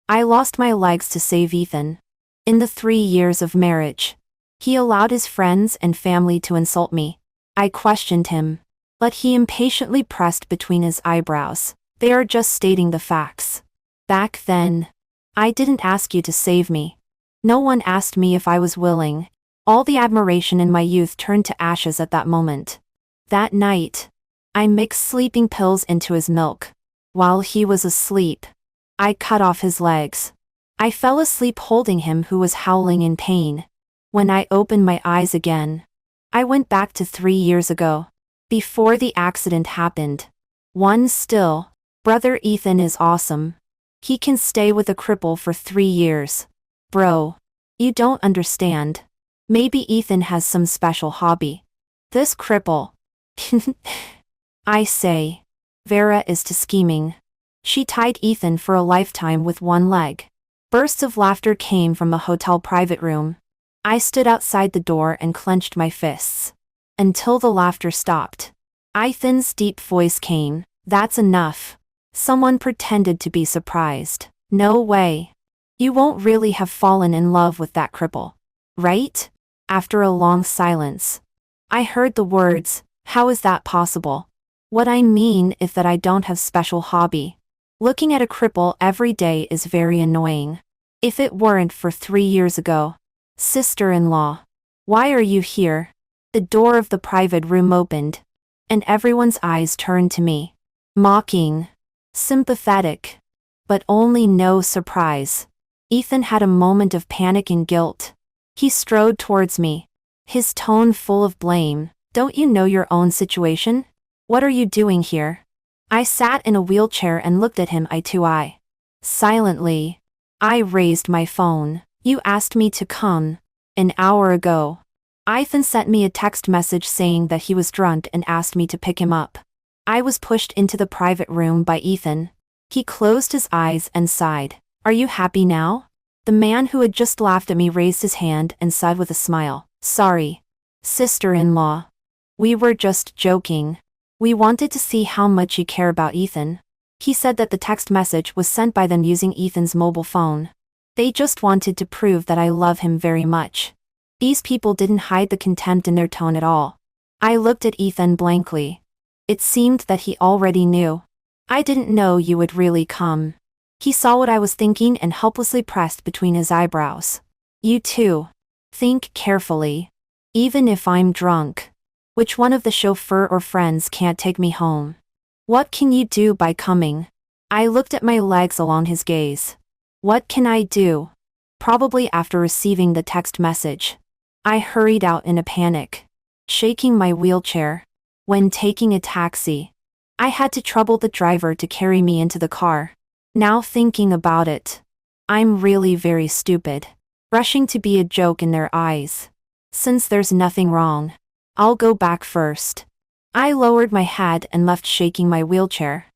I lost my legs to save Ethan. In the 3 years of marriage, he allowed his friends and family to insult me. I questioned him, but he impatiently pressed between his eyebrows. They are just stating the facts. Back then, I didn't ask you to save me. No one asked me if I was willing. All the admiration in my youth turned to ashes at that moment. That night, I mixed sleeping pills into his milk. While he was asleep, I cut off his legs. I fell asleep holding him who was howling in pain. When I opened my eyes again, I went back to 3 years ago. Before the accident happened. One still, brother Ethan is awesome. He can stay with a cripple for 3 years. Bro, you don't understand. Maybe Ethan has some special hobby. This cripple. I say. Vera is to scheming. She tied Ethan for a lifetime with one leg. Bursts of laughter came from the hotel private room. I stood outside the door and clenched my fists. Until the laughter stopped. Ethan's deep voice came. That's enough. Someone pretended to be surprised. No way. You won't really have fallen in love with that cripple. Right? After a long silence, I heard the words, how is that possible? What I mean is that I don't have special hobby. Looking at a cripple every day is very annoying. If it weren't for 3 years ago. Sister-in-law. Why are you here? The door of the private room opened, and everyone's eyes turned to me. Mocking. Sympathetic. But only no surprise. Ethan had a moment of panic and guilt. He strode towards me, his tone full of blame. Don't you know your own situation? What are you doing here? I sat in a wheelchair and looked at him eye to eye. Silently, I raised my phone. You asked me to come an hour ago. Ethan sent me a text message saying that he was drunk and asked me to pick him up. I was pushed into the private room by Ethan. He closed his eyes and sighed. Are you happy now? The man who had just laughed at me raised his hand and sighed with a smile. Sorry. Sister-in-law. We were just joking. We wanted to see how much you care about Ethan. He said that the text message was sent by them using Ethan's mobile phone. They just wanted to prove that I love him very much. These people didn't hide the contempt in their tone at all. I looked at Ethan blankly. It seemed that he already knew. I didn't know you would really come. He saw what I was thinking and helplessly pressed between his eyebrows. You too. Think carefully. Even if I'm drunk. Which one of the chauffeur or friends can't take me home? What can you do by coming? I looked at my legs along his gaze. What can I do? Probably after receiving the text message. I hurried out in a panic, shaking my wheelchair. When taking a taxi, I had to trouble the driver to carry me into the car. Now thinking about it, I'm really very stupid. Rushing to be a joke in their eyes. Since there's nothing wrong, I'll go back first. I lowered my head and left shaking my wheelchair.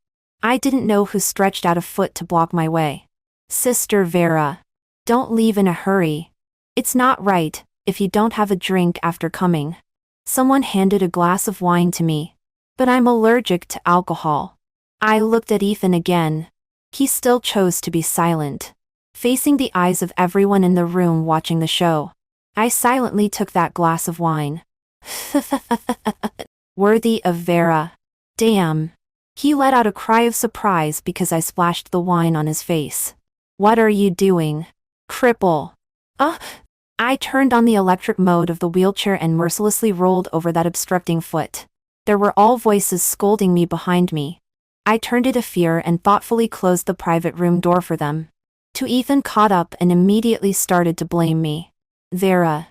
I didn't know who stretched out a foot to block my way. Sister Vera. Don't leave in a hurry. It's not right if you don't have a drink after coming. Someone handed a glass of wine to me. But I'm allergic to alcohol. I looked at Ethan again. He still chose to be silent, facing the eyes of everyone in the room watching the show. I silently took that glass of wine. Worthy of Vera. Damn. He let out a cry of surprise because I splashed the wine on his face. What are you doing? Cripple. I turned on the electric mode of the wheelchair and mercilessly rolled over that obstructing foot. There were all voices scolding me behind me. I turned it a fear and thoughtfully closed the private room door for them. Ethan caught up and immediately started to blame me. Vera.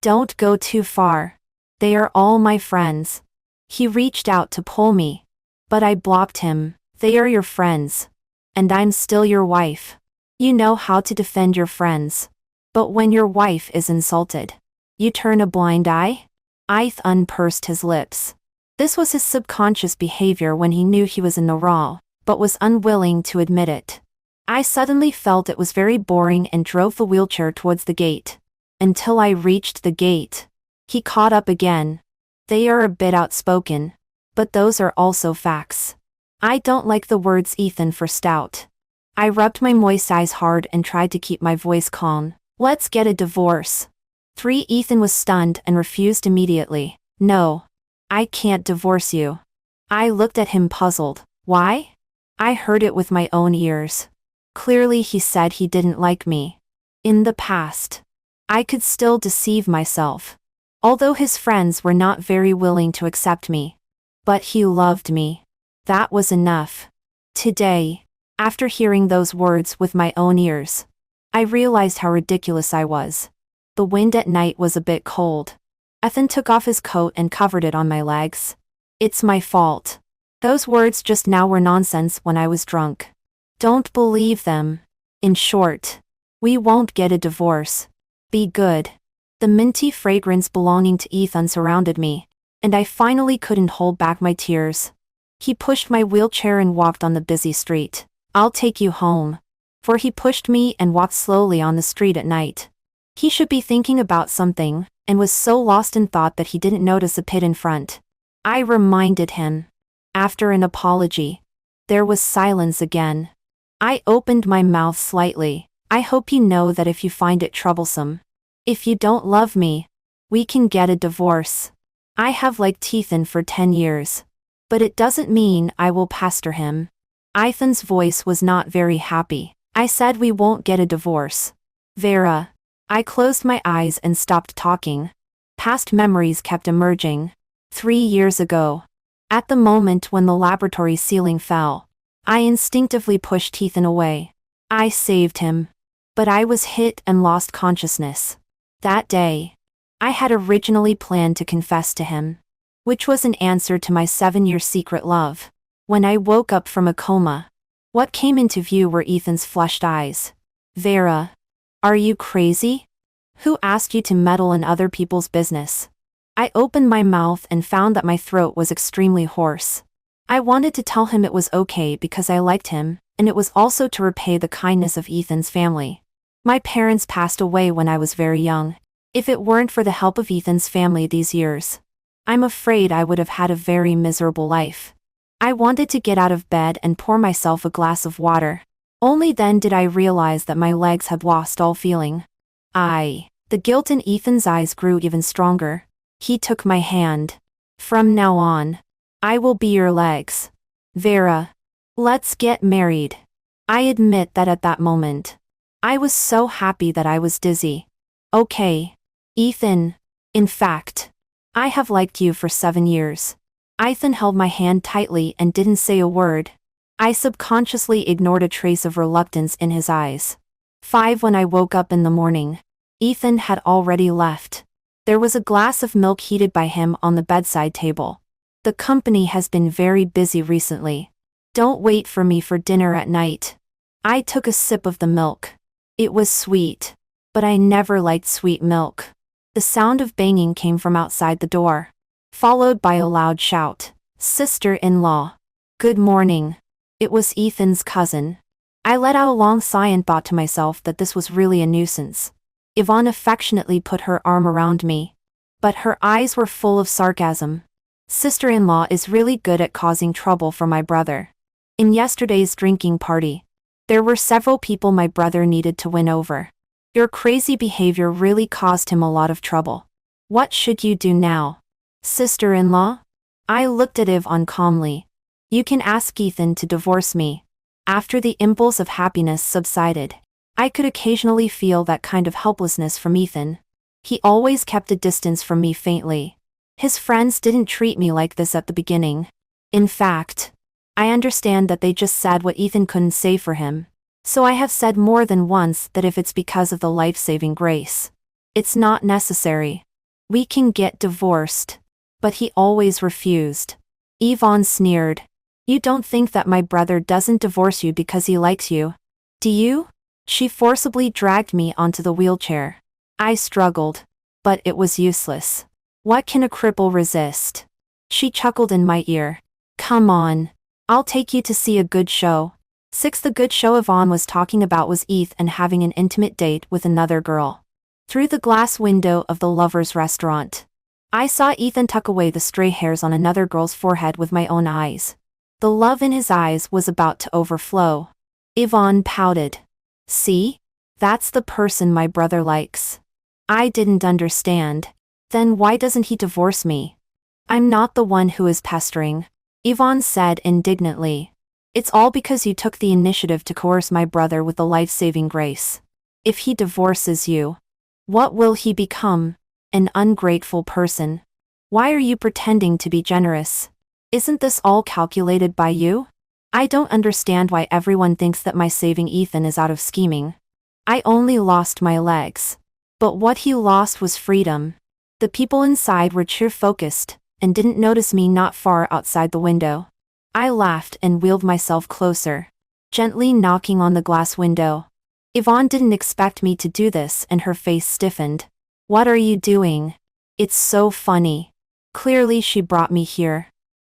Don't go too far. They are all my friends. He reached out to pull me. But I blocked him. They are your friends. And I'm still your wife. You know how to defend your friends. But when your wife is insulted, you turn a blind eye? Ethan pursed his lips. This was his subconscious behavior when he knew he was in the wrong, but was unwilling to admit it. I suddenly felt it was very boring and drove the wheelchair towards the gate. Until I reached the gate. He caught up again. They are a bit outspoken. But those are also facts. I don't like the words Ethan for stout. I rubbed my moist eyes hard and tried to keep my voice calm. Let's get a divorce. 3. Ethan was stunned and refused immediately. No. I can't divorce you. I looked at him puzzled. Why? I heard it with my own ears. Clearly he said he didn't like me. In the past. I could still deceive myself. Although his friends were not very willing to accept me. But he loved me. That was enough. Today, after hearing those words with my own ears, I realized how ridiculous I was. The wind at night was a bit cold. Ethan took off his coat and covered it on my legs. It's my fault. Those words just now were nonsense when I was drunk. Don't believe them. In short, we won't get a divorce. Be good. The minty fragrance belonging to Ethan surrounded me, and I finally couldn't hold back my tears. He pushed my wheelchair and walked on the busy street. I'll take you home. For he pushed me and walked slowly on the street at night. He should be thinking about something, and was so lost in thought that he didn't notice a pit in front. I reminded him. After an apology, there was silence again. I opened my mouth slightly. I hope you know that if you find it troublesome, if you don't love me, we can get a divorce. I have liked Ethan for 10 years. But it doesn't mean I will pester him. Ethan's voice was not very happy. I said we won't get a divorce. Vera. I closed my eyes and stopped talking. Past memories kept emerging. 3 years ago. At the moment when the laboratory ceiling fell, I instinctively pushed Ethan away. I saved him. But I was hit and lost consciousness. That day, I had originally planned to confess to him, which was an answer to my 7-year secret love. When I woke up from a coma, what came into view were Ethan's flushed eyes. Vera. Are you crazy? Who asked you to meddle in other people's business? I opened my mouth and found that my throat was extremely hoarse. I wanted to tell him it was okay because I liked him, and it was also to repay the kindness of Ethan's family. My parents passed away when I was very young. If it weren't for the help of Ethan's family these years, I'm afraid I would have had a very miserable life. I wanted to get out of bed and pour myself a glass of water. Only then did I realize that my legs had lost all feeling. The guilt in Ethan's eyes grew even stronger. He took my hand. From now on, I will be your legs. Vera. Let's get married. I admit that at that moment, I was so happy that I was dizzy. Okay. Ethan. In fact, I have liked you for 7 years. Ethan held my hand tightly and didn't say a word. I subconsciously ignored a trace of reluctance in his eyes. 5. When I woke up in the morning, Ethan had already left. There was a glass of milk heated by him on the bedside table. The company has been very busy recently. Don't wait for me for dinner at night. I took a sip of the milk. It was sweet. But I never liked sweet milk. The sound of banging came from outside the door, followed by a loud shout. Sister-in-law. Good morning. It was Ethan's cousin. I let out a long sigh and thought to myself that this was really a nuisance. Yvonne affectionately put her arm around me, but her eyes were full of sarcasm. Sister-in-law is really good at causing trouble for my brother. In yesterday's drinking party, there were several people my brother needed to win over. Your crazy behavior really caused him a lot of trouble. What should you do now? Sister-in-law? I looked at Yvonne calmly. You can ask Ethan to divorce me. After the impulse of happiness subsided, I could occasionally feel that kind of helplessness from Ethan. He always kept a distance from me faintly. His friends didn't treat me like this at the beginning. In fact, I understand that they just said what Ethan couldn't say for him. So I have said more than once that if it's because of the life-saving grace, it's not necessary. We can get divorced. But he always refused. Yvonne sneered. You don't think that my brother doesn't divorce you because he likes you, do you? She forcibly dragged me onto the wheelchair. I struggled, but it was useless. What can a cripple resist? She chuckled in my ear. Come on. I'll take you to see a good show. 6. The good show Yvonne was talking about was Ethan having an intimate date with another girl. Through the glass window of the lovers' restaurant, I saw Ethan tuck away the stray hairs on another girl's forehead with my own eyes. The love in his eyes was about to overflow. Yvonne pouted. See? That's the person my brother likes. I didn't understand. Then why doesn't he divorce me? I'm not the one who is pestering, Yvonne said indignantly. It's all because you took the initiative to coerce my brother with the life-saving grace. If he divorces you, what will he become? An ungrateful person. Why are you pretending to be generous? Isn't this all calculated by you? I don't understand why everyone thinks that my saving Ethan is out of scheming. I only lost my legs. But what he lost was freedom. The people inside were cheer-focused and didn't notice me not far outside the window. I laughed and wheeled myself closer, gently knocking on the glass window. Yvonne didn't expect me to do this and her face stiffened. What are you doing? It's so funny. Clearly she brought me here,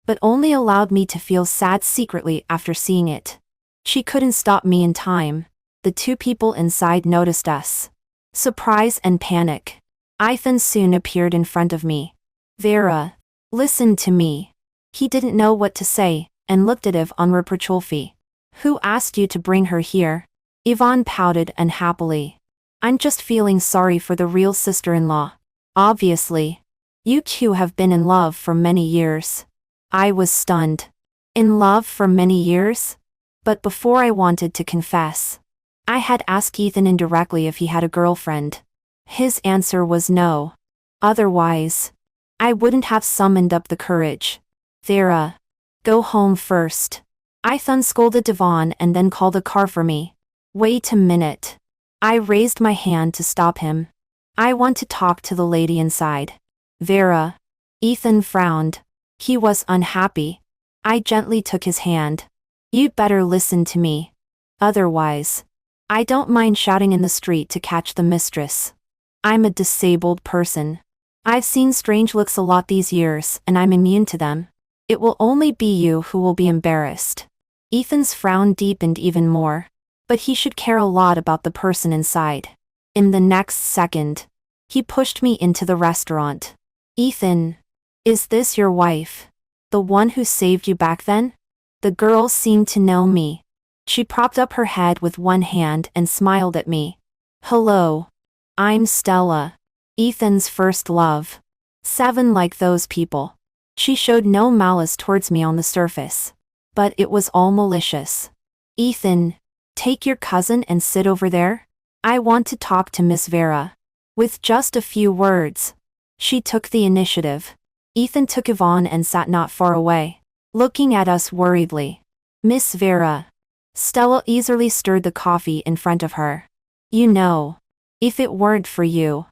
but only allowed me to feel sad secretly after seeing it. She couldn't stop me in time. The two people inside noticed us. Surprise and panic. Ethan soon appeared in front of me. Vera, listen to me. He didn't know what to say, and looked at Yvonne reproachfully. Who asked you to bring her here? Yvonne pouted unhappily. I'm just feeling sorry for the real sister-in-law. Obviously. You two have been in love for many years. I was stunned. In love for many years? But before I wanted to confess, I had asked Ethan indirectly if he had a girlfriend. His answer was no. Otherwise, I wouldn't have summoned up the courage. Vera, go home first. Ethan scolded Yvonne and then called a car for me. Wait a minute. I raised my hand to stop him. I want to talk to the lady inside. Vera. Ethan frowned. He was unhappy. I gently took his hand. You'd better listen to me. Otherwise, I don't mind shouting in the street to catch the mistress. I'm a disabled person. I've seen strange looks a lot these years and I'm immune to them. It will only be you who will be embarrassed. Ethan's frown deepened even more. But he should care a lot about the person inside. In the next second, he pushed me into the restaurant. Ethan, is this your wife? The one who saved you back then? The girl seemed to know me. She propped up her head with one hand and smiled at me. Hello. I'm Stella. Ethan's first love. 7 like those people. She showed no malice towards me on the surface. But it was all malicious. Ethan, take your cousin and sit over there. I want to talk to Miss Vera. With just a few words. She took the initiative. Ethan took Yvonne and sat not far away, looking at us worriedly. Miss Vera. Stella easily stirred the coffee in front of her. You know, if it weren't for you,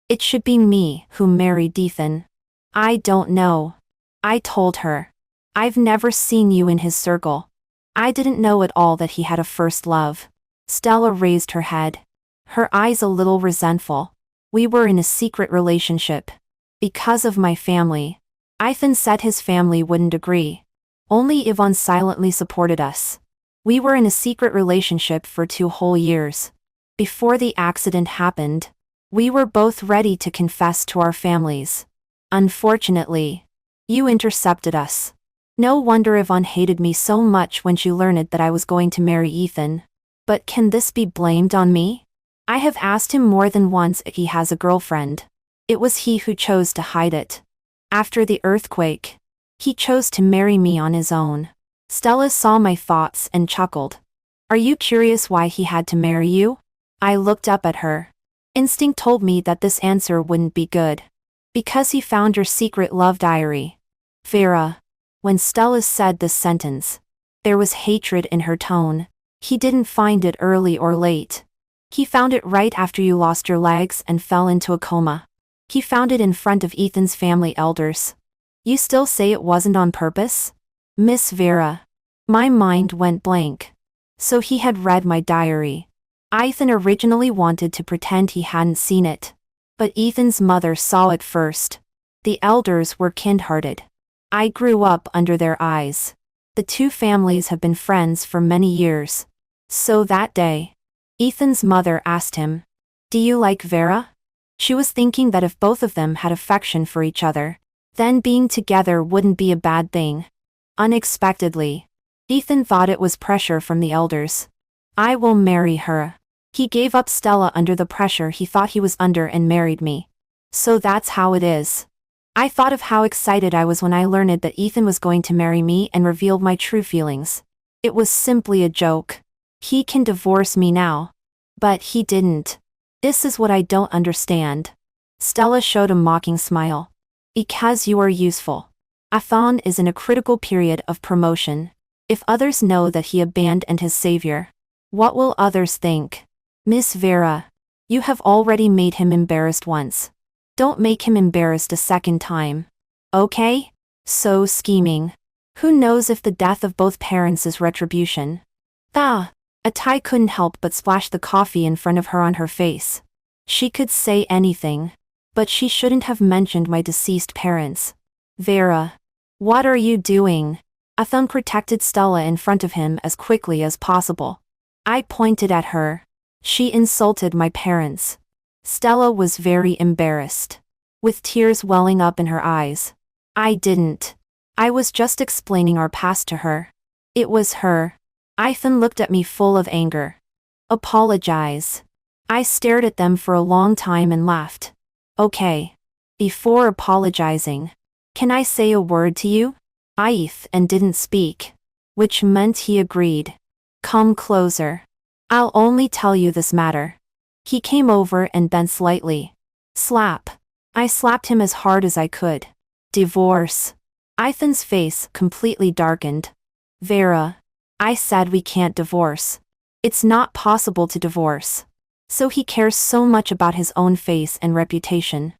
it should be me who married Ethan. I don't know. I told her. I've never seen you in his circle. I didn't know at all that he had a first love. Stella raised her head. Her eyes a little resentful. We were in a secret relationship. Because of my family. Ethan said his family wouldn't agree. Only Yvonne silently supported us. We were in a secret relationship for 2 whole years. Before the accident happened, we were both ready to confess to our families. Unfortunately, you intercepted us. No wonder Yvonne hated me so much when she learned that I was going to marry Ethan. But can this be blamed on me? I have asked him more than once if he has a girlfriend. It was he who chose to hide it. After the earthquake, he chose to marry me on his own. Stella saw my thoughts and chuckled. Are you curious why he had to marry you? I looked up at her. Instinct told me that this answer wouldn't be good. Because he found your secret love diary. Vera. When Stella said this sentence, there was hatred in her tone. He didn't find it early or late. He found it right after you lost your legs and fell into a coma. He found it in front of Ethan's family elders. You still say it wasn't on purpose? Miss Vera. My mind went blank. So he had read my diary. Ethan originally wanted to pretend he hadn't seen it. But Ethan's mother saw it first. The elders were kind-hearted. I grew up under their eyes. The two families have been friends for many years. So that day, Ethan's mother asked him, Do you like Vera? She was thinking that if both of them had affection for each other, then being together wouldn't be a bad thing. Unexpectedly, Ethan thought it was pressure from the elders. I will marry her. He gave up Stella under the pressure he thought he was under and married me. So that's how it is. I thought of how excited I was when I learned that Ethan was going to marry me and revealed my true feelings. It was simply a joke. He can divorce me now. But he didn't. This is what I don't understand. Stella showed a mocking smile. Because you are useful. Ethan is in a critical period of promotion. If others know that he abandoned his savior, what will others think? Miss Vera, you have already made him embarrassed once. Don't make him embarrassed a second time. Okay? So scheming. Who knows if the death of both parents is retribution? Atai couldn't help but splash the coffee in front of her on her face. She could say anything. But she shouldn't have mentioned my deceased parents. Vera. What are you doing? Ethan protected Stella in front of him as quickly as possible. I pointed at her. She insulted my parents. Stella was very embarrassed. With tears welling up in her eyes. I didn't. I was just explaining our past to her. It was her. Ethan looked at me full of anger. Apologize. I stared at them for a long time and laughed. Okay. Before apologizing, can I say a word to you? Ethan didn't speak. Which meant he agreed. Come closer. I'll only tell you this matter. He came over and bent slightly. Slap. I slapped him as hard as I could. Divorce. Ethan's face completely darkened. Vera. I said we can't divorce. It's not possible to divorce. So he cares so much about his own face and reputation.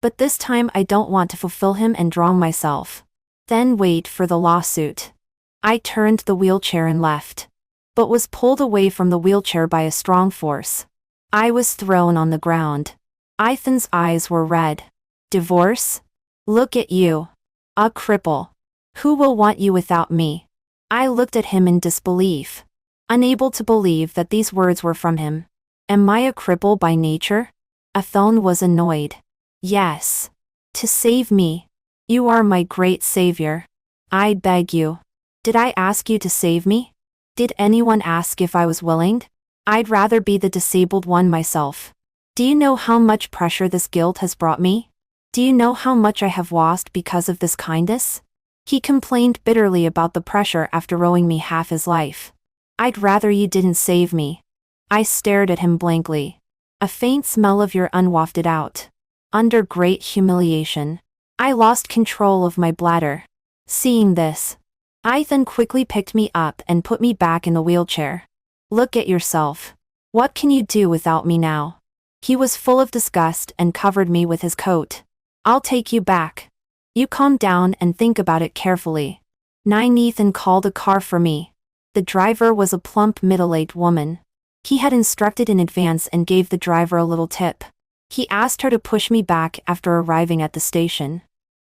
But this time I don't want to fulfill him and drown myself. Then wait for the lawsuit. I turned the wheelchair and left. But was pulled away from the wheelchair by a strong force. I was thrown on the ground. Ethan's eyes were red. Divorce? Look at you. A cripple. Who will want you without me? I looked at him in disbelief. Unable to believe that these words were from him. Am I a cripple by nature? Ethan was annoyed. Yes. To save me. You are my great savior. I beg you. Did I ask you to save me? Did anyone ask if I was willing? I'd rather be the disabled one myself. Do you know how much pressure this guilt has brought me? Do you know how much I have lost because of this kindness? He complained bitterly about the pressure after owing me half his life. I'd rather you didn't save me. I stared at him blankly. A faint smell of urine wafted out. Under great humiliation, I lost control of my bladder. Seeing this, Ethan quickly picked me up and put me back in the wheelchair. Look at yourself. What can you do without me now? He was full of disgust and covered me with his coat. I'll take you back. You calm down and think about it carefully. Ethan called a car for me. The driver was a plump middle-aged woman. He had instructed in advance and gave the driver a little tip. He asked her to push me back after arriving at the station.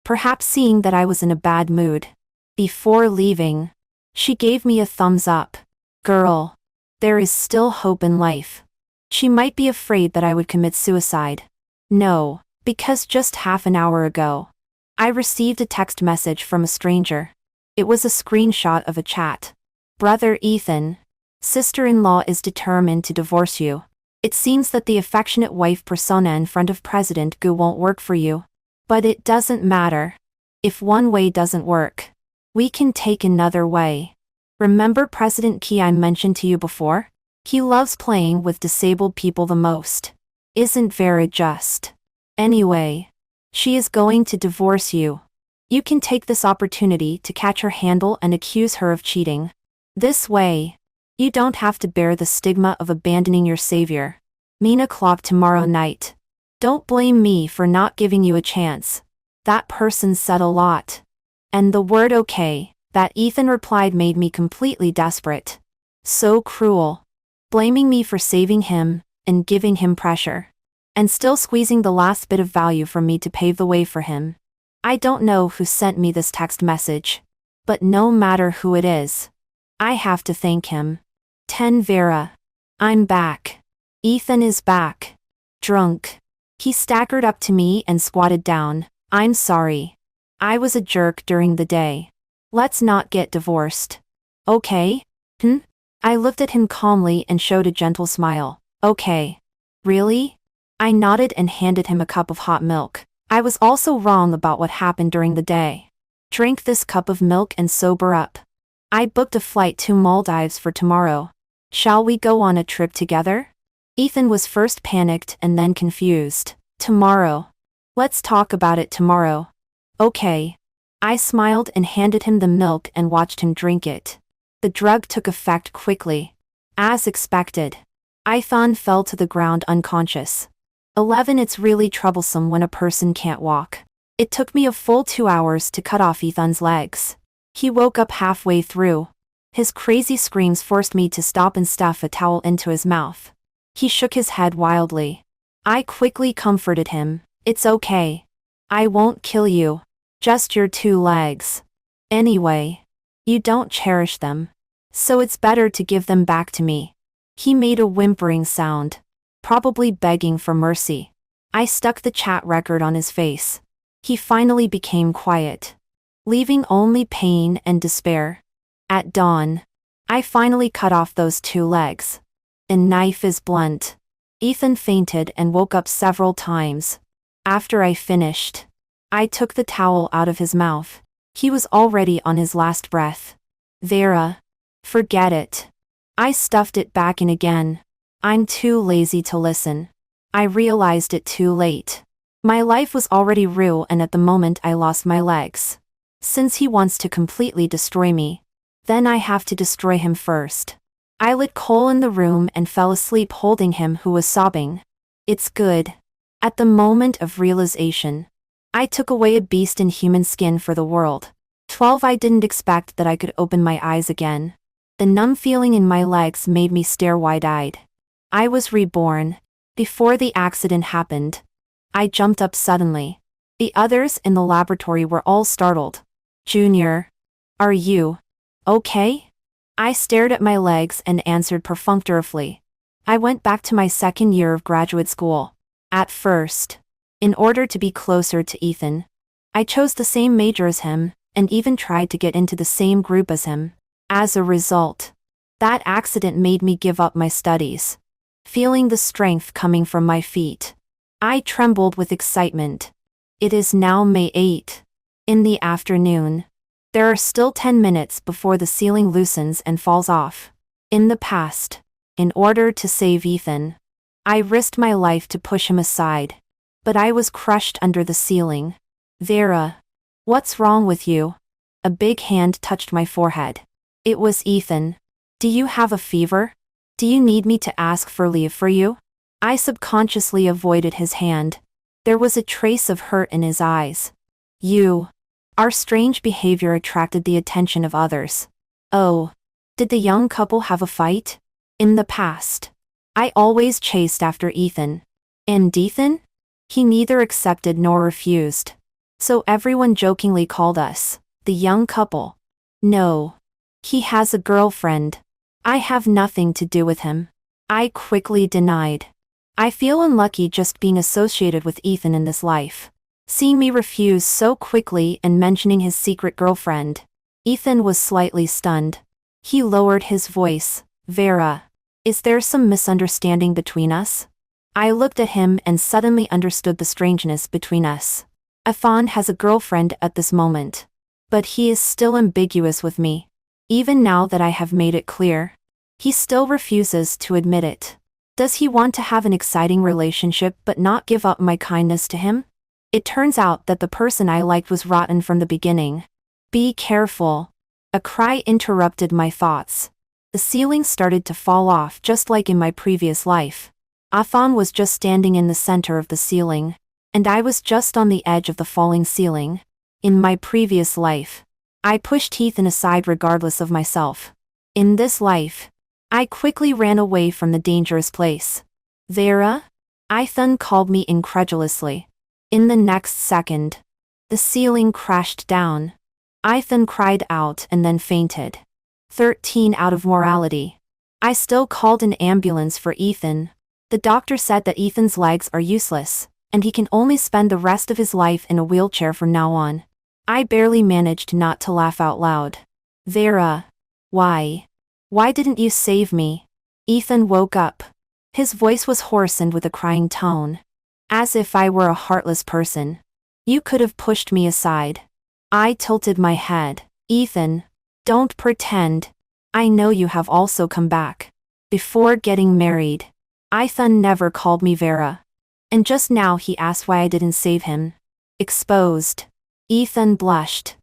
Perhaps seeing that I was in a bad mood. Before leaving, she gave me a thumbs up. Girl. There is still hope in life. She might be afraid that I would commit suicide. No, because just half an hour ago, I received a text message from a stranger. It was a screenshot of a chat. Brother Ethan. Sister-in-law is determined to divorce you. It seems that the affectionate wife persona in front of President Gu won't work for you. But it doesn't matter. If one way doesn't work, we can take another way. Remember President Qi I mentioned to you before? He loves playing with disabled people the most. Isn't Vera just? Anyway, she is going to divorce you. You can take this opportunity to catch her handle and accuse her of cheating. This way, you don't have to bear the stigma of abandoning your savior. o'clock tomorrow night. Don't blame me for not giving you a chance. That person said a lot. And the word okay, that Ethan replied made me completely desperate. So cruel. Blaming me for saving him, and giving him pressure. And still squeezing the last bit of value from me to pave the way for him. I don't know who sent me this text message. But no matter who it is, I have to thank him. 10 Vera. I'm back. Ethan is back. Drunk. He staggered up to me and squatted down. I'm sorry. I was a jerk during the day. Let's not get divorced. Okay? I looked at him calmly and showed a gentle smile. Okay. Really? I nodded and handed him a cup of hot milk. I was also wrong about what happened during the day. Drink this cup of milk and sober up. I booked a flight to Maldives for tomorrow. Shall we go on a trip together? Ethan was first panicked and then confused. Tomorrow. Let's talk about it tomorrow. Okay. I smiled and handed him the milk and watched him drink it. The drug took effect quickly. As expected. Ethan fell to the ground unconscious. 11. It's really troublesome when a person can't walk. It took me a full 2 hours to cut off Ethan's legs. He woke up halfway through. His crazy screams forced me to stop and stuff a towel into his mouth. He shook his head wildly. I quickly comforted him. It's okay. I won't kill you. Just your 2 legs. Anyway, you don't cherish them. So it's better to give them back to me. He made a whimpering sound, probably begging for mercy. I stuck the chat record on his face. He finally became quiet, leaving only pain and despair. At dawn, I finally cut off those 2 legs. The knife is blunt. Ethan fainted and woke up several times. After I finished, I took the towel out of his mouth. He was already on his last breath. Vera. Forget it. I stuffed it back in again. I'm too lazy to listen. I realized it too late. My life was already ruined at the moment I lost my legs. Since he wants to completely destroy me, then I have to destroy him first. I lit coal in the room and fell asleep holding him who was sobbing. It's good. At the moment of realization, I took away a beast in human skin for the world. 12. I didn't expect that I could open my eyes again. The numb feeling in my legs made me stare wide-eyed. I was reborn. Before the accident happened, I jumped up suddenly. The others in the laboratory were all startled. Junior. Are you okay? I stared at my legs and answered perfunctorily. I went back to my 2nd year of graduate school. At first, in order to be closer to Ethan, I chose the same major as him, and even tried to get into the same group as him. As a result, that accident made me give up my studies. Feeling the strength coming from my feet, I trembled with excitement. It is now May 8. In the afternoon. There are still 10 minutes before the ceiling loosens and falls off. In the past, in order to save Ethan, I risked my life to push him aside. But I was crushed under the ceiling. Vera. What's wrong with you? A big hand touched my forehead. It was Ethan. Do you have a fever? Do you need me to ask for leave for you? I subconsciously avoided his hand. There was a trace of hurt in his eyes. Our strange behavior attracted the attention of others. Oh. Did the young couple have a fight? In the past, I always chased after Ethan. And Ethan? He neither accepted nor refused. So everyone jokingly called us the young couple. No. He has a girlfriend. I have nothing to do with him. I quickly denied. I feel unlucky just being associated with Ethan in this life. Seeing me refuse so quickly and mentioning his secret girlfriend. Ethan was slightly stunned. He lowered his voice. Vera. Is there some misunderstanding between us? I looked at him and suddenly understood the strangeness between us. Ethan has a girlfriend at this moment. But he is still ambiguous with me. Even now that I have made it clear, he still refuses to admit it. Does he want to have an exciting relationship but not give up my kindness to him? It turns out that the person I liked was rotten from the beginning. Be careful. A cry interrupted my thoughts. The ceiling started to fall off just like in my previous life. Ethan was just standing in the center of the ceiling, and I was just on the edge of the falling ceiling. In my previous life, I pushed Ethan aside regardless of myself. In this life, I quickly ran away from the dangerous place. Vera? Ethan called me incredulously. In the next second, the ceiling crashed down. Ethan cried out and then fainted. 13 out of morality. I still called an ambulance for Ethan. The doctor said that Ethan's legs are useless, and he can only spend the rest of his life in a wheelchair from now on. I barely managed not to laugh out loud. Vera. Why? Why didn't you save me? Ethan woke up. His voice was hoarse and with a crying tone. As if I were a heartless person. You could have pushed me aside. I tilted my head. Ethan, don't pretend. I know you have also come back. Before getting married, Ethan never called me Vera. And just now he asked why I didn't save him. Exposed. Ethan blushed.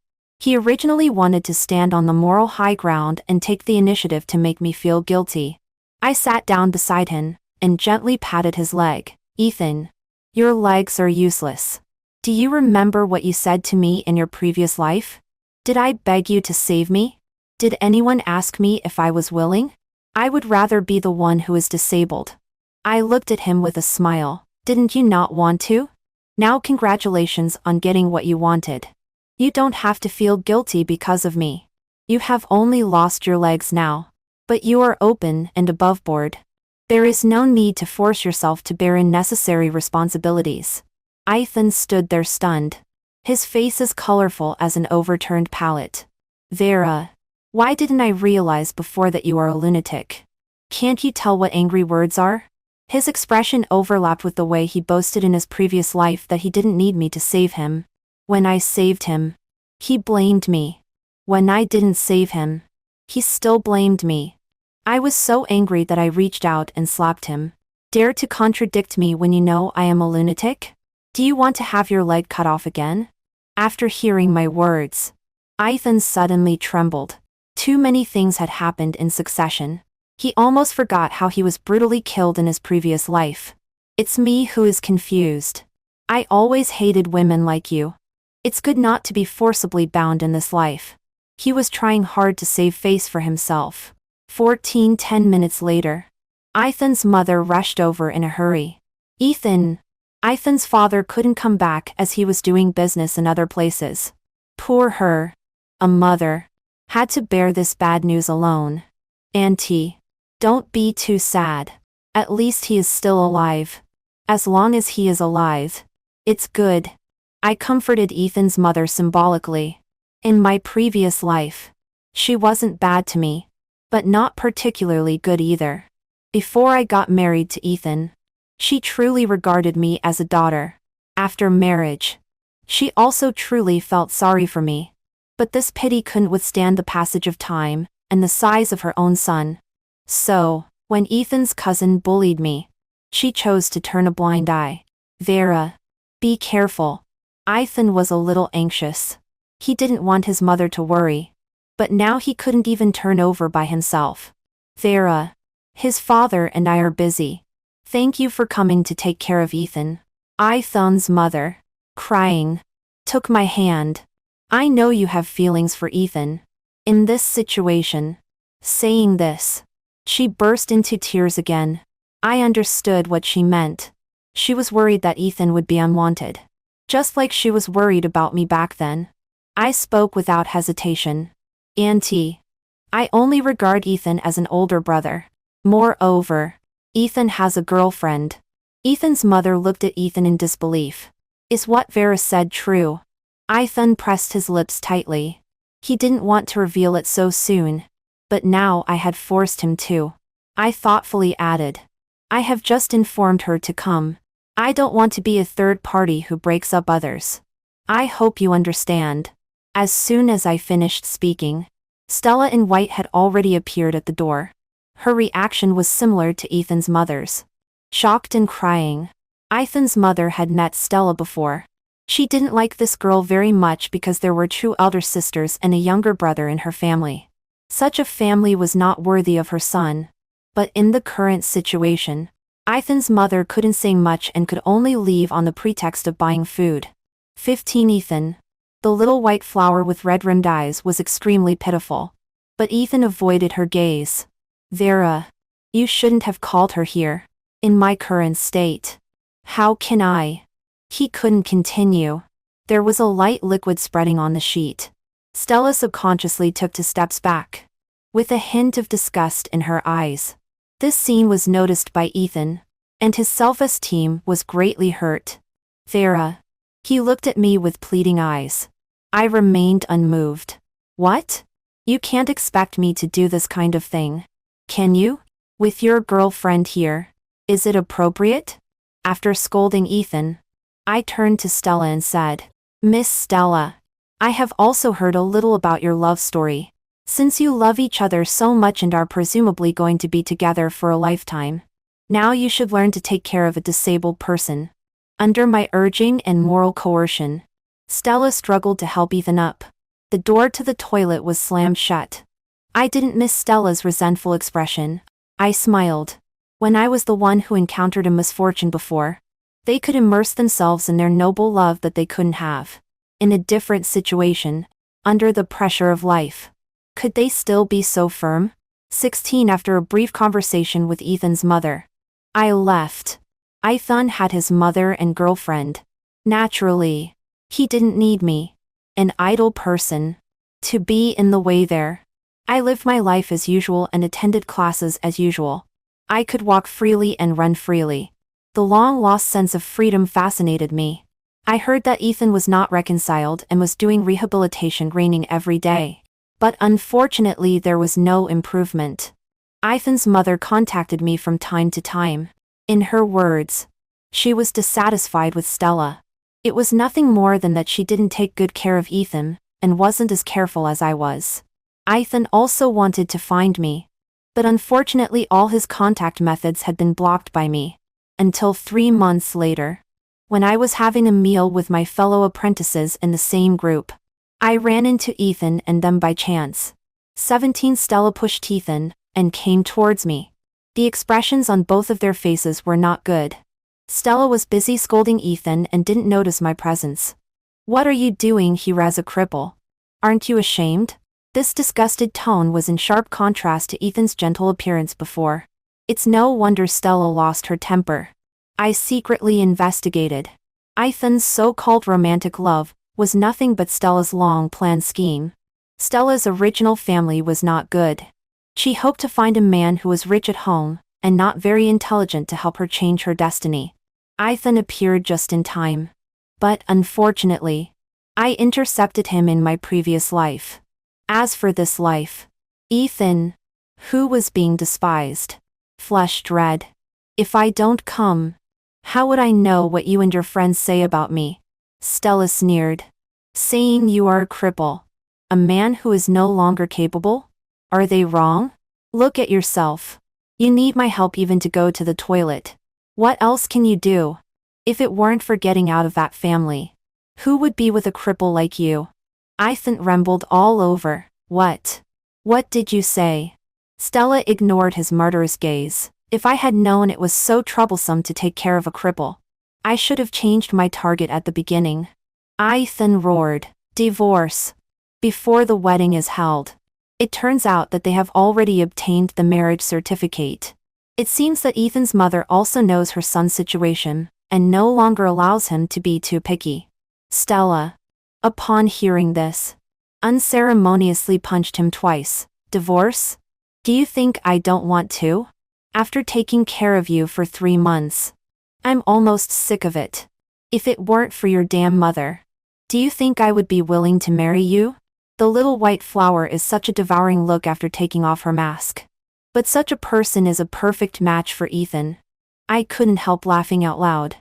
He originally wanted to stand on the moral high ground and take the initiative to make me feel guilty. I sat down beside him and gently patted his leg. Ethan, your legs are useless. Do you remember what you said to me in your previous life? Did I beg you to save me? Did anyone ask me if I was willing? I would rather be the one who is disabled. I looked at him with a smile. Didn't you not want to? Now congratulations on getting what you wanted. You don't have to feel guilty because of me. You have only lost your legs now. But you are open and above board. There is no need to force yourself to bear unnecessary responsibilities. Ethan stood there stunned. His face as colorful as an overturned palette. Vera, why didn't I realize before that you are a lunatic? Can't you tell what angry words are? His expression overlapped with the way he boasted in his previous life that he didn't need me to save him. When I saved him, he blamed me. When I didn't save him, he still blamed me. I was so angry that I reached out and slapped him. Dare to contradict me when you know I am a lunatic? Do you want to have your leg cut off again? After hearing my words, Ethan suddenly trembled. Too many things had happened in succession. He almost forgot how he was brutally killed in his previous life. It's me who is confused. I always hated women like you. It's good not to be forcibly bound in this life. He was trying hard to save face for himself. 10 minutes later, Ethan's mother rushed over in a hurry. Ethan's father couldn't come back as he was doing business in other places. Poor her. A mother. Had to bear this bad news alone. Auntie. Don't be too sad. At least he is still alive. As long as he is alive. It's good. I comforted Ethan's mother symbolically. In my previous life, she wasn't bad to me. But not particularly good either. Before I got married to Ethan, she truly regarded me as a daughter. After marriage, she also truly felt sorry for me. But this pity couldn't withstand the passage of time and the size of her own son. So, when Ethan's cousin bullied me, she chose to turn a blind eye. Vera, be careful. Ethan was a little anxious. He didn't want his mother to worry. But now he couldn't even turn over by himself. Vera, his father and I are busy. Thank you for coming to take care of Ethan. Ethan's mother, crying, took my hand. I know you have feelings for Ethan. In this situation. Saying this, she burst into tears again. I understood what she meant. She was worried that Ethan would be unwanted. Just like she was worried about me back then. I spoke without hesitation. Auntie, I only regard Ethan as an older brother. Moreover, Ethan has a girlfriend. Ethan's mother looked at Ethan in disbelief. Is what Vera said true? Ethan pressed his lips tightly. He didn't want to reveal it so soon. But now I had forced him to. I thoughtfully added. I have just informed her to come. I don't want to be a third party who breaks up others. I hope you understand. As soon as I finished speaking, Stella in white had already appeared at the door. Her reaction was similar to Ethan's mother's. Shocked and crying. Ethan's mother had met Stella before. She didn't like this girl very much because there were two elder sisters and a younger brother in her family. Such a family was not worthy of her son. But in the current situation, Ethan's mother couldn't say much and could only leave on the pretext of buying food. 15 Ethan. The little white flower with red-rimmed eyes was extremely pitiful. But Ethan avoided her gaze. Vera, you shouldn't have called her here. In my current state. How can I? He couldn't continue. There was a light liquid spreading on the sheet. Stella subconsciously took 2 steps back. With a hint of disgust in her eyes. This scene was noticed by Ethan. And his self-esteem was greatly hurt. Vera. He looked at me with pleading eyes. I remained unmoved. What? You can't expect me to do this kind of thing. Can you? With your girlfriend here. Is it appropriate? After scolding Ethan, I turned to Stella and said, Miss Stella, I have also heard a little about your love story. Since you love each other so much and are presumably going to be together for a lifetime, now you should learn to take care of a disabled person. Under my urging and moral coercion, Stella struggled to help Ethan up. The door to the toilet was slammed shut. I didn't miss Stella's resentful expression. I smiled. When I was the one who encountered a misfortune before, they could immerse themselves in their noble love that they couldn't have. In a different situation, under the pressure of life, could they still be so firm? 16. After a brief conversation with Ethan's mother, I left. Ethan had his mother and girlfriend. Naturally, he didn't need me, an idle person, to be in the way there. I lived my life as usual and attended classes as usual. I could walk freely and run freely. The long-lost sense of freedom fascinated me. I heard that Ethan was not reconciled and was doing rehabilitation training every day. But unfortunately there was no improvement. Ethan's mother contacted me from time to time. In her words, she was dissatisfied with Stella. It was nothing more than that she didn't take good care of Ethan, and wasn't as careful as I was. Ethan also wanted to find me, but unfortunately all his contact methods had been blocked by me. Until 3 months later, when I was having a meal with my fellow apprentices in the same group, I ran into Ethan and them by chance. 17. Stella pushed Ethan, and came towards me. The expressions on both of their faces were not good. Stella was busy scolding Ethan and didn't notice my presence. What are you doing here as a cripple? Aren't you ashamed? This disgusted tone was in sharp contrast to Ethan's gentle appearance before. It's no wonder Stella lost her temper. I secretly investigated. Ethan's so-called romantic love was nothing but Stella's long-planned scheme. Stella's original family was not good. She hoped to find a man who was rich at home, and not very intelligent to help her change her destiny. Ethan appeared just in time. But unfortunately, I intercepted him in my previous life. As for this life, Ethan, who was being despised, flushed red. If I don't come, how would I know what you and your friends say about me? Stella sneered. Saying you are a cripple, a man who is no longer capable? Are they wrong? Look at yourself. You need my help even to go to the toilet. What else can you do? If it weren't for getting out of that family, who would be with a cripple like you? Ethan rumbled all over. What? What did you say? Stella ignored his murderous gaze. If I had known it was so troublesome to take care of a cripple, I should have changed my target at the beginning. Ethan roared. Divorce. Before the wedding is held. It turns out that they have already obtained the marriage certificate. It seems that Ethan's mother also knows her son's situation, and no longer allows him to be too picky. Stella, upon hearing this, unceremoniously punched him twice. Divorce? Do you think I don't want to? After taking care of you for 3 months, I'm almost sick of it. If it weren't for your damn mother, do you think I would be willing to marry you? The little white flower is such a devouring look after taking off her mask. But such a person is a perfect match for Ethan. I couldn't help laughing out loud.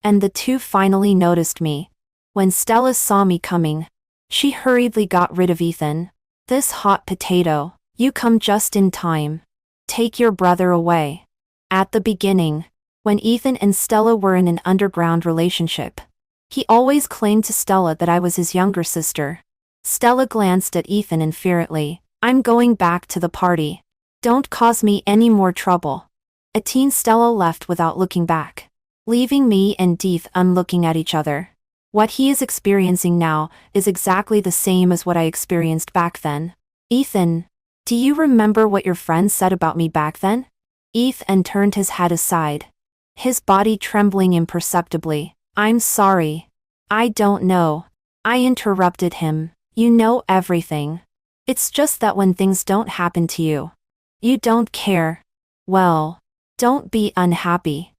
And the two finally noticed me. When Stella saw me coming, she hurriedly got rid of Ethan. This hot potato, you come just in time. Take your brother away. At the beginning, when Ethan and Stella were in an underground relationship, he always claimed to Stella that I was his younger sister. Stella glanced at Ethan infuriately. I'm going back to the party. Don't cause me any more trouble. A teen. Stella left without looking back, leaving me and Ethan looking at each other. What he is experiencing now is exactly the same as what I experienced back then. Ethan, do you remember what your friends said about me back then? Ethan turned his head aside, his body trembling imperceptibly. I'm sorry. I don't know. I interrupted him. You know everything. It's just that when things don't happen to you, you don't care. Well, don't be unhappy.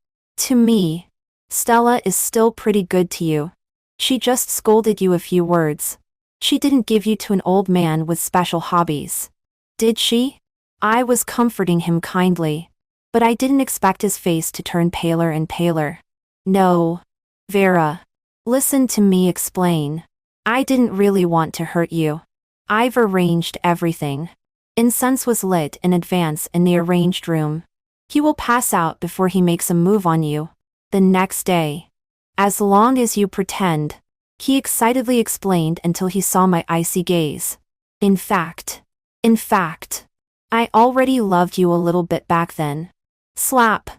To me, Stella is still pretty good to you. She just scolded you a few words. She didn't give you to an old man with special hobbies. Did she? I was comforting him kindly. But I didn't expect his face to turn paler and paler. No. Vera. Listen to me explain. I didn't really want to hurt you. I've arranged everything. Incense was lit in advance in the arranged room. He will pass out before he makes a move on you. The next day. As long as you pretend. He excitedly explained until he saw my icy gaze. In fact, I already loved you a little bit back then. Slap.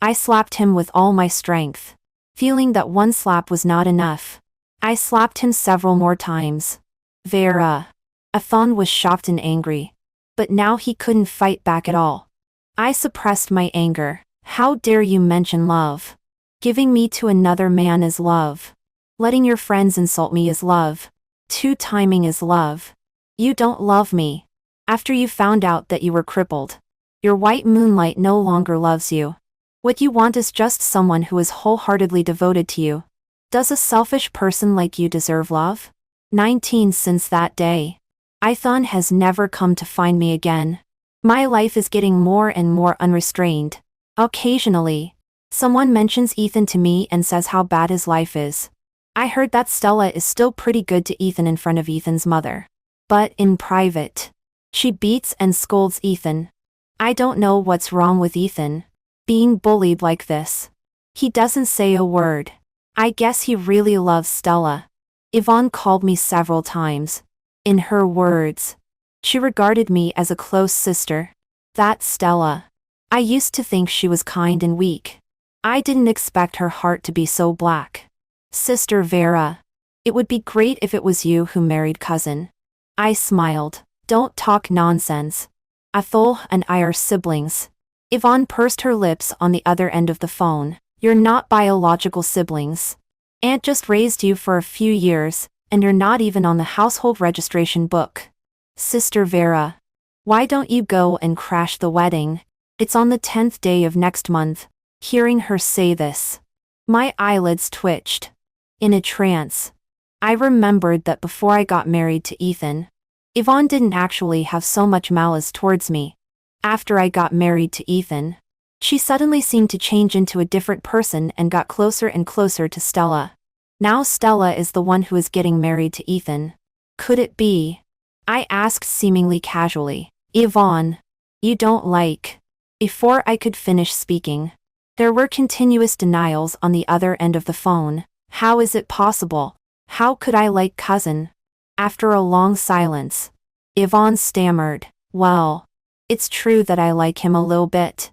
I slapped him with all my strength. Feeling that one slap was not enough, I slapped him several more times. Vera. Ethan was shocked and angry. But now he couldn't fight back at all. I suppressed my anger. How dare you mention love? Giving me to another man is love. Letting your friends insult me is love. Two-timing is love. You don't love me. After you found out that you were crippled. Your white moonlight no longer loves you. What you want is just someone who is wholeheartedly devoted to you. Does a selfish person like you deserve love? 19 Since that day, Ethan has never come to find me again. My life is getting more and more unrestrained. Occasionally, someone mentions Ethan to me and says how bad his life is. I heard that Stella is still pretty good to Ethan in front of Ethan's mother. But in private, she beats and scolds Ethan. I don't know what's wrong with Ethan. Being bullied like this. He doesn't say a word. I guess he really loves Stella. Yvonne called me several times. In her words, she regarded me as a close sister. That Stella. I used to think she was kind and weak. I didn't expect her heart to be so black. Sister Vera. It would be great if it was you who married cousin. I smiled. Don't talk nonsense. Ethel and I are siblings. Yvonne pursed her lips on the other end of the phone. You're not biological siblings. Aunt just raised you for a few years, and you're not even on the household registration book. Sister Vera. Why don't you go and crash the wedding? It's on the 10th day of next month. Hearing her say this, my eyelids twitched. In a trance, I remembered that before I got married to Ethan, Yvonne didn't actually have so much malice towards me. After I got married to Ethan, she suddenly seemed to change into a different person and got closer and closer to Stella. Now Stella is the one who is getting married to Ethan. Could it be? I asked seemingly casually. Yvonne, you don't like. Before I could finish speaking, there were continuous denials on the other end of the phone. How is it possible? How could I like cousin? After a long silence, Yvonne stammered, well, it's true that I like him a little bit.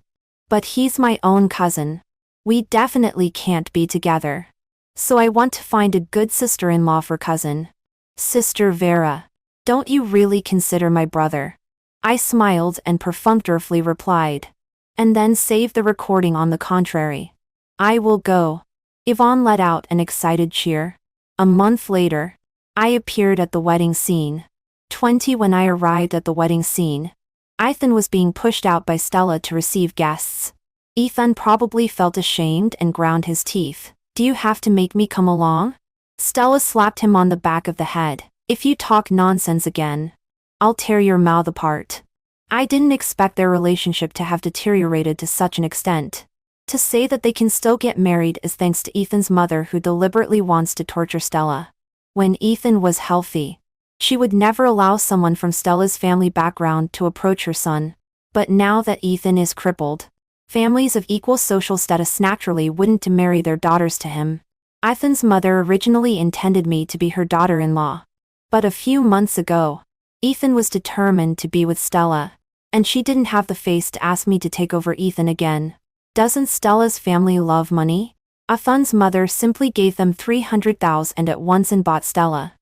But he's my own cousin. We definitely can't be together. So I want to find a good sister-in-law for cousin. Sister Vera. Don't you really consider my brother? I smiled and perfunctorily replied. And then saved the recording on the contrary. I will go. Yvonne let out an excited cheer. A month later, I appeared at the wedding scene. 20 When I arrived at the wedding scene, Ethan was being pushed out by Stella to receive guests. Ethan probably felt ashamed and ground his teeth. Do you have to make me come along? Stella slapped him on the back of the head. If you talk nonsense again, I'll tear your mouth apart. I didn't expect their relationship to have deteriorated to such an extent. To say that they can still get married is thanks to Ethan's mother, who deliberately wants to torture Stella. When Ethan was healthy, she would never allow someone from Stella's family background to approach her son. But now that Ethan is crippled, families of equal social status naturally wouldn't marry their daughters to him. Ethan's mother originally intended me to be her daughter-in-law. But a few months ago, Ethan was determined to be with Stella, and she didn't have the face to ask me to take over Ethan again. Doesn't Stella's family love money? Ethan's mother simply gave them $300,000 at once and bought Stella.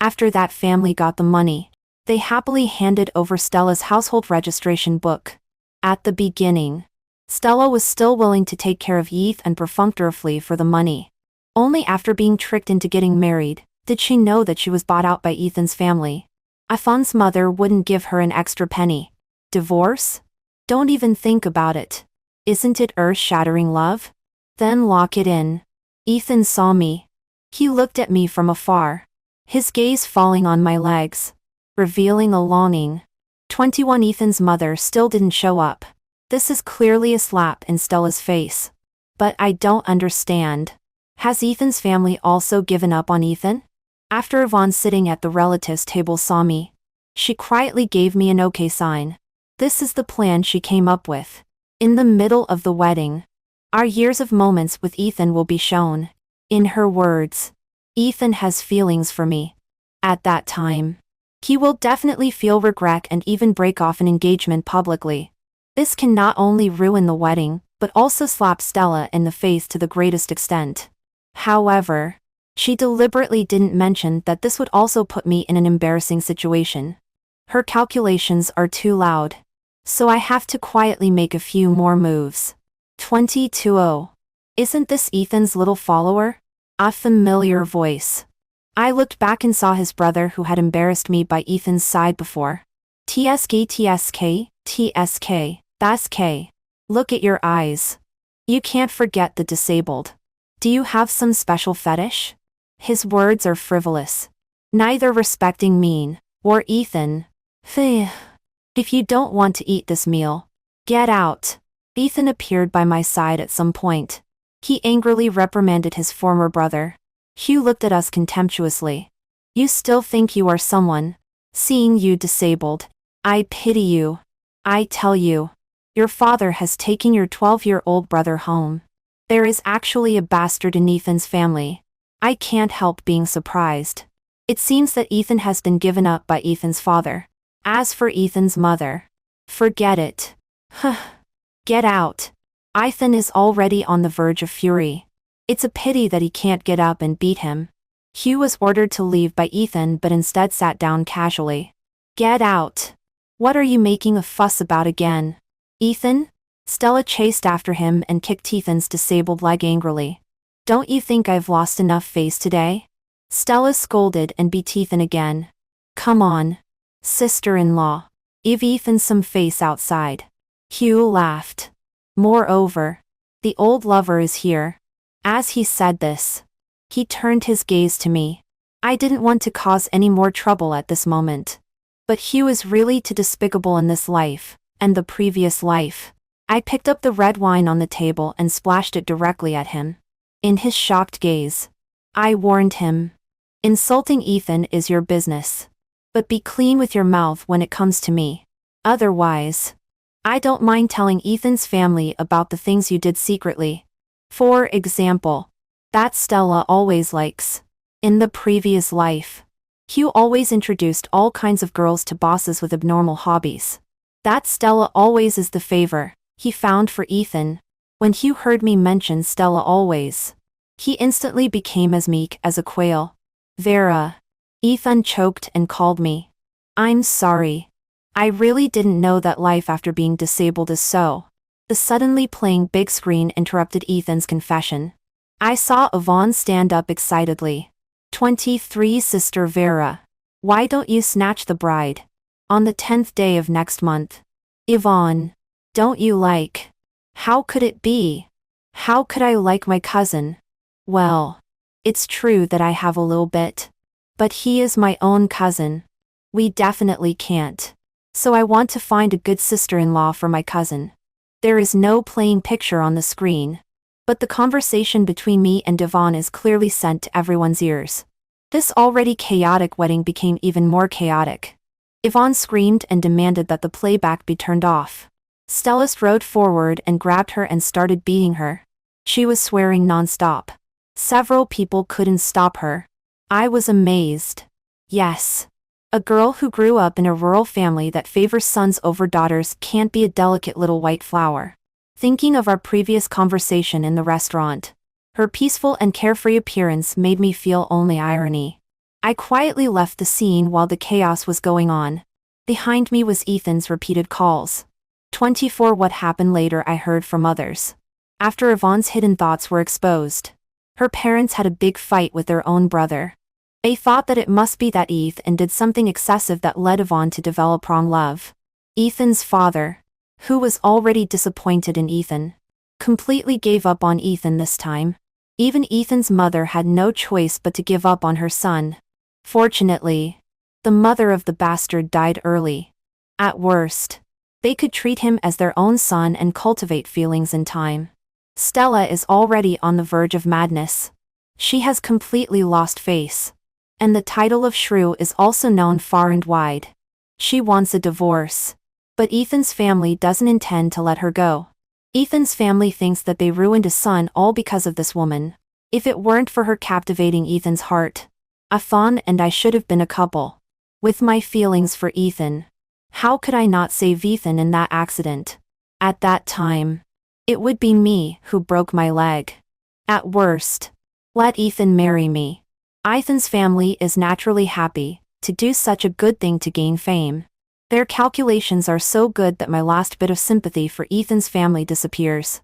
After that family got the money, they happily handed over Stella's household registration book. At the beginning, Stella was still willing to take care of Ethan perfunctorily for the money. Only after being tricked into getting married, did she know that she was bought out by Ethan's family. Ethan's mother wouldn't give her an extra penny. Divorce? Don't even think about it. Isn't it earth-shattering love? Then lock it in. Ethan saw me. He looked at me from afar. his gaze falling on my legs, revealing a longing. 21 Ethan's mother still didn't show up. This is clearly a slap in Stella's face. But I don't understand. Has Ethan's family also given up on Ethan? After Yvonne sitting at the relatives table saw me, she quietly gave me an okay sign. This is the plan she came up with. In the middle of the wedding, our years of moments with Ethan will be shown. In her words, Ethan has feelings for me. At that time, he will definitely feel regret and even break off an engagement publicly. This can not only ruin the wedding, but also slap Stella in the face to the greatest extent. However, she deliberately didn't mention that this would also put me in an embarrassing situation. Her calculations are too loud, so I have to quietly make a few more moves. 22. Isn't this Ethan's little follower? A familiar voice. I looked back and saw his brother who had embarrassed me by Ethan's side before. TSK, that's K. Look at your eyes. You can't forget the disabled. Do you have some special fetish? His words are frivolous, neither respecting me or Ethan. If you don't want to eat this meal, get out. Ethan appeared by my side at some point. He angrily reprimanded his former brother. Hugh looked at us contemptuously. You still think you are someone? Seeing you disabled, I pity you. I tell you, your father has taken your 12-year-old brother home. There is actually a bastard in Ethan's family. I can't help being surprised. It seems that Ethan has been given up by Ethan's father. As for Ethan's mother, forget it. Get out. Ethan is already on the verge of fury. It's a pity that he can't get up and beat him. Hugh was ordered to leave by Ethan but instead sat down casually. Get out. What are you making a fuss about again? Ethan? Stella chased after him and kicked Ethan's disabled leg angrily. Don't you think I've lost enough face today? Stella scolded and beat Ethan again. Come on, sister-in-law. Give Ethan some face outside. Hugh laughed. Moreover, the old lover is here. As he said this, he turned his gaze to me. I didn't want to cause any more trouble at this moment. But Hugh is really too despicable in this life, and the previous life. I picked up the red wine on the table and splashed it directly at him. In his shocked gaze, I warned him. Insulting Ethan is your business. But be clean with your mouth when it comes to me. Otherwise, I don't mind telling Ethan's family about the things you did secretly. For example, that Stella always likes. In the previous life, Hugh always introduced all kinds of girls to bosses with abnormal hobbies. That Stella always is the favor he found for Ethan. When Hugh heard me mention Stella always, he instantly became as meek as a quail. Vera. Ethan choked and called me. I'm sorry. I really didn't know that life after being disabled is so. The suddenly playing big screen interrupted Ethan's confession. I saw Yvonne stand up excitedly. 23 Sister Vera. Why don't you snatch the bride? On the 10th day of next month. Yvonne. Don't you like? How could it be? How could I like my cousin? Well, it's true that I have a little bit. But he is my own cousin. We definitely can't. So I want to find a good sister-in-law for my cousin. There is no playing picture on the screen. But the conversation between me and Yvonne is clearly sent to everyone's ears. This already chaotic wedding became even more chaotic. Yvonne screamed and demanded that the playback be turned off. Stella strode forward and grabbed her and started beating her. She was swearing non-stop. Several people couldn't stop her. I was amazed. Yes. A girl who grew up in a rural family that favors sons over daughters can't be a delicate little white flower. Thinking of our previous conversation in the restaurant, her peaceful and carefree appearance made me feel only irony. I quietly left the scene while the chaos was going on. Behind me was Ethan's repeated calls. 24 What happened later I heard from others. After Yvonne's hidden thoughts were exposed, her parents had a big fight with their own brother. They thought that it must be that Ethan did something excessive that led Yvonne to develop wrong love. Ethan's father, who was already disappointed in Ethan, completely gave up on Ethan this time. Even Ethan's mother had no choice but to give up on her son. Fortunately, the mother of the bastard died early. At worst, they could treat him as their own son and cultivate feelings in time. Stella is already on the verge of madness. She has completely lost face. And the title of shrew is also known far and wide. She wants a divorce. But Ethan's family doesn't intend to let her go. Ethan's family thinks that they ruined a son all because of this woman. If it weren't for her captivating Ethan's heart, Fawn and I should have been a couple. With my feelings for Ethan, how could I not save Ethan in that accident? At that time, it would be me who broke my leg. At worst, let Ethan marry me. Ethan's family is naturally happy to do such a good thing to gain fame. Their calculations are so good that my last bit of sympathy for Ethan's family disappears.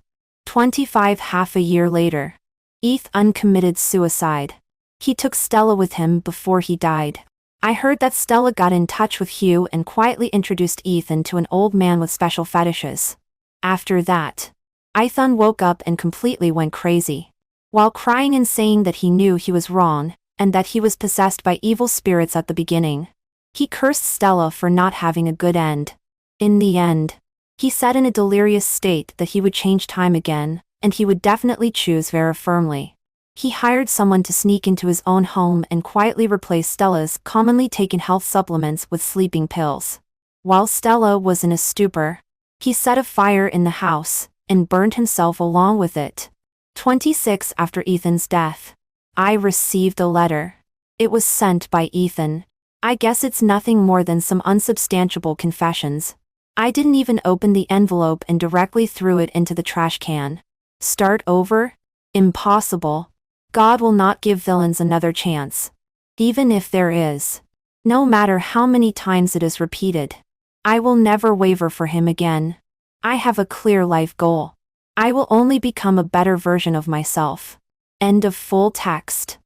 25 half a year later, Ethan committed suicide. He took Stella with him before he died. I heard that Stella got in touch with Hugh and quietly introduced Ethan to an old man with special fetishes. After that, Ethan woke up and completely went crazy. While crying and saying that he knew he was wrong, and that he was possessed by evil spirits at the beginning, he cursed Stella for not having a good end. In the end, he said in a delirious state that he would change time again, and he would definitely choose Vera firmly. He hired someone to sneak into his own home and quietly replace Stella's commonly taken health supplements with sleeping pills. While Stella was in a stupor, he set a fire in the house and burned himself along with it. 26 after Ethan's death, I received a letter. It was sent by Ethan. I guess it's nothing more than some unsubstantiable confessions. I didn't even open the envelope and directly threw it into the trash can. Start over? Impossible. God will not give villains another chance. Even if there is. No matter how many times it is repeated. I will never waver for him again. I have a clear life goal. I will only become a better version of myself. End of full text.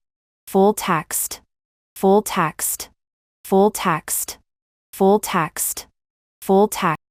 Full text. Full text. Full text. Full text. Full text.